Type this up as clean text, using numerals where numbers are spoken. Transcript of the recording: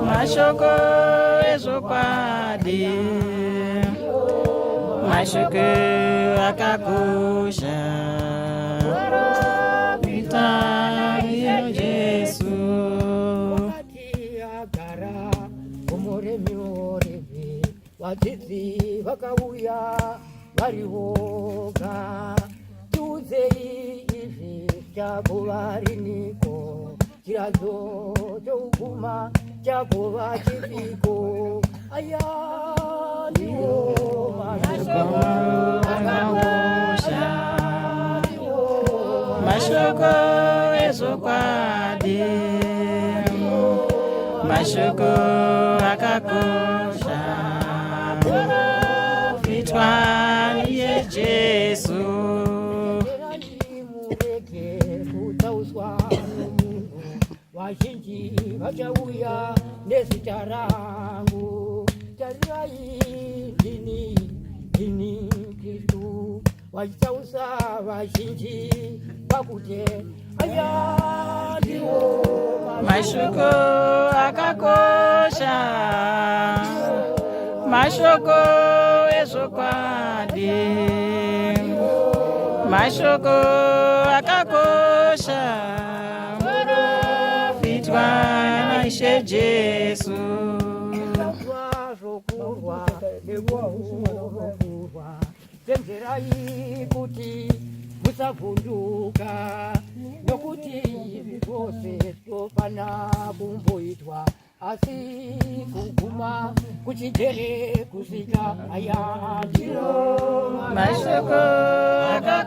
Mashoko ezokwadi, mashoko akakosha, vitamiyo Jesu. Wakati agara umuremi vadzidzi vakauya varivoga tiudzei izvi chakuva riniko chiradzo chouguma chakuva chipiko aya ndiwo mashoko akakosha, mashoko ezokwadi, mashoko akakosha, vitamiyo Jesu. murege kutauswa nomunhu vazhinji vachauya nezita rangu tarirai ndini Kristu vachitausa vazhinji vakute aya ndiwo Mashoko akakosha, mashoko ezokwadi, mashoko akakosha, vitamiyo Jesu. zvokurwa nekurokurwa tenzerai kuti musavhunduka nokuti izvi zvose tofana kumboitwa asi kuguma kuchijere kusvika aya ndiro Mashoko akakosha.